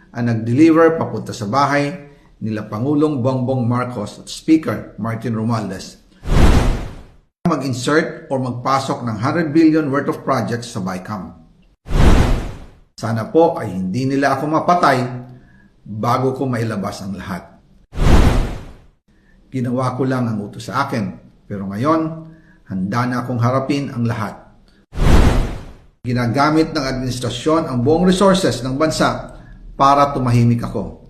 ang nag-deliver papunta sa bahay nila Pangulong Bongbong Marcos at Speaker Martin Romualdez mag-insert o magpasok ng 100 billion worth of projects sa BICAM. Sana po ay hindi nila ako mapatay bago ko mailabas ang lahat. Ginawa ko lang ang utos sa akin, pero ngayon, handa na akong harapin ang lahat. Ginagamit ng administrasyon ang buong resources ng bansa para tumahimik ako.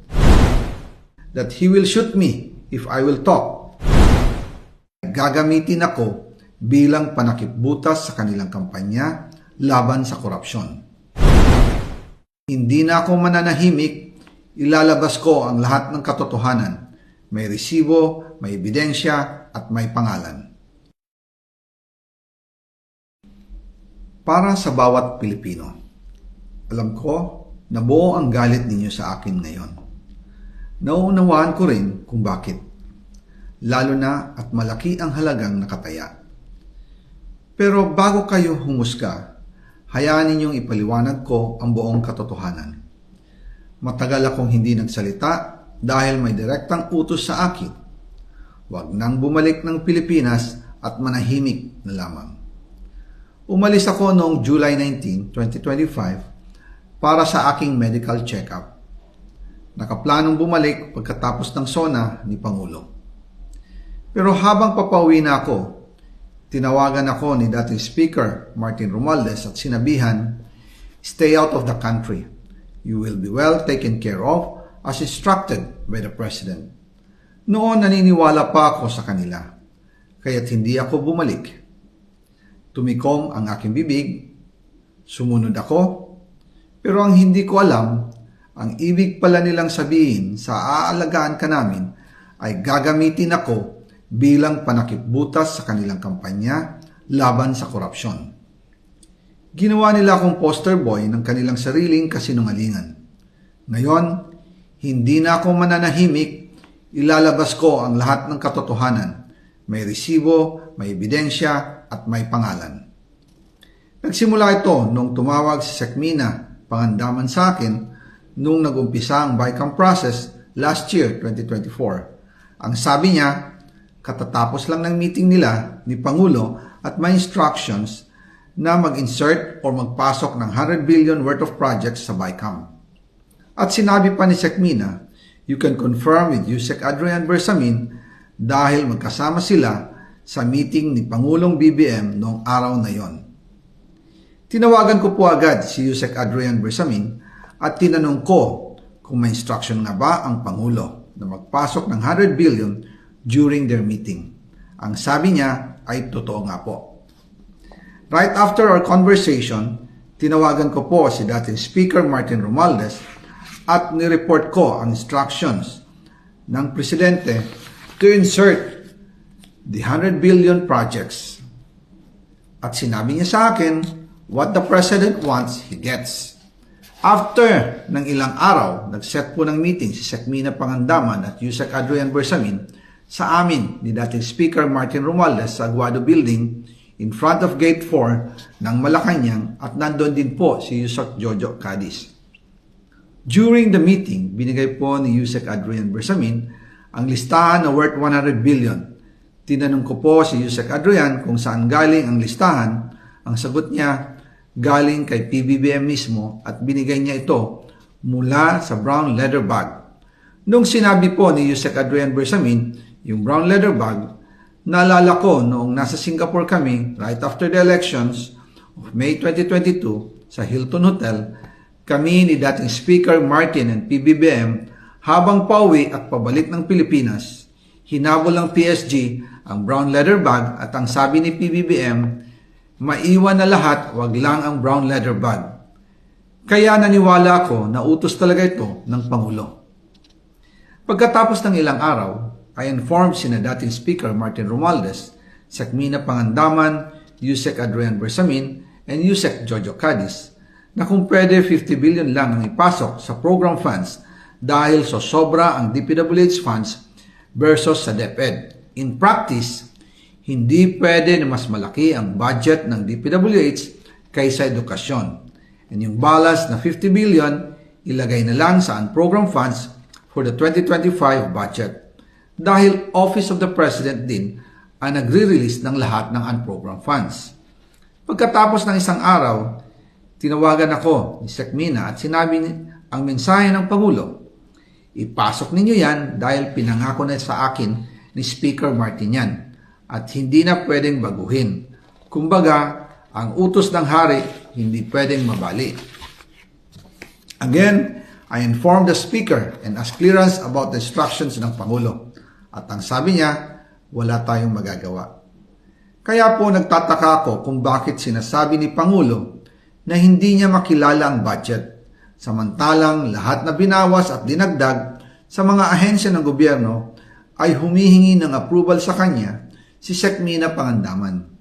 That he will shoot me if I will talk. Gagamitin ako bilang panakipbutas sa kanilang kampanya laban sa korupsyon. Hindi na ako mananahimik, ilalabas ko ang lahat ng katotohanan. May resibo, may ebidensya, at may pangalan. Para sa bawat Pilipino, alam ko na buo ang galit ninyo sa akin ngayon. Nauunawaan ko rin kung bakit, lalo na at malaki ang halagang nakataya. Pero bago kayo humusga, hayaan ninyong ipaliwanag ko ang buong katotohanan. Matagal akong hindi nagsalita dahil may direktang utos sa akin. Huwag nang bumalik ng Pilipinas at manahimik na lamang. Umalis ako noong July 19, 2025 para sa aking medical check-up. Nakaplanong bumalik pagkatapos ng SONA ni Pangulo. Pero habang papauwi na ako, tinawagan ako ni dating Speaker Martin Romualdez at sinabihan, "Stay out of the country. You will be well taken care of as instructed by the President." Noon naniniwala pa ako sa kanila, kaya't hindi ako bumalik. Tumikom ang aking bibig, sumunod ako, pero ang hindi ko alam, ang ibig pala nilang sabihin sa aalagaan ka namin ay gagamitin ako bilang panakipbutas sa kanilang kampanya laban sa korupsyon. Ginawa nila akong poster boy ng kanilang sariling kasinungalingan. Ngayon, hindi na ako mananahimik, ilalabas ko ang lahat ng katotohanan. May resibo, may ebidensya, at may pangalan. Nagsimula ito nung tumawag si Sekmina Pangandaman sa akin nung nag-umpisa ang BICAM process last year, 2024. Ang sabi niya, katatapos lang ng meeting nila ni Pangulo at may instructions na mag-insert o magpasok ng 100 billion worth of projects sa BICAM. At sinabi pa ni Sekmina, you can confirm with Yusek Adrian Bersamin dahil magkasama sila sa meeting ni Pangulong BBM noong araw na yon. Tinawagan ko po agad si Yusek Adrian Bersamin at tinanong ko kung may instruction nga ba ang Pangulo na magpasok ng 100 billion during their meeting. Ang sabi niya ay totoo nga po. Right after our conversation, tinawagan ko po si dating Speaker Martin Romualdez at nireport ko ang instructions ng Presidente to insert the 100 billion projects. At sinabi niya sa akin, what the President wants, he gets. After ng ilang araw, nag-set po ng meeting si Sekmina Pangandaman at Yusek Adrian Bersamin sa amin ni dating Speaker Martin Romualdez sa Aguado Building in front of Gate 4 ng Malacanang at nandun din po si Yusek Jojo Cadiz. During the meeting, binigay po ni Yusek Adrian Bersamin ang listahan na worth 100 billion. Tinanong ko po si Yusek Adrian kung saan galing ang listahan. Ang sagot niya, galing kay PBBM mismo at binigay niya ito mula sa brown leather bag. Nung sinabi po ni Yusek Adrian Bersamin yung brown leather bag, naalala ko noong nasa Singapore kami right after the elections of May 2022 sa Hilton Hotel, kami ni dating Speaker Martin and PBBM habang pauwi at pabalik ng Pilipinas, hinabol ng PSG ang brown leather bag at ang sabi ni PBBM, maiwan na lahat, wag lang ang brown leather bag. Kaya naniwala ako na utos talaga ito ng Pangulo. Pagkatapos ng ilang araw, I informed sina dating Speaker Martin Romualdez, Sekmina Pangandaman, Yusek Adrian Bersamin, and Yusek Jojo Cadiz na kung pwede 50 billion lang ang ipasok sa program funds dahil so sobra ang DPWH funds versus sa DepEd. In practice, hindi pwede na mas malaki ang budget ng DPWH kaysa edukasyon. And yung balance na 50 billion, ilagay na lang sa unprogrammed funds for the 2025 budget dahil Office of the President din ang nagre-release ng lahat ng unprogrammed funds. Pagkatapos ng isang araw, tinawagan ako ni Sec Mina at sinabi ang mensahe ng Pangulo. Ipasok ninyo yan dahil pinangako na sa akin ni Speaker Martin yan at hindi na pwedeng baguhin. Kumbaga, ang utos ng hari hindi pwedeng mabali. Again, I informed the Speaker and asked clearance about the instructions ng Pangulo. At ang sabi niya, wala tayong magagawa. Kaya po nagtataka ako kung bakit sinasabi ni Pangulo na hindi niya makilala ang budget, samantalang lahat na binawas at dinagdag sa mga ahensya ng gobyerno ay humihingi ng approval sa kanya si Sec Mina Pangandaman.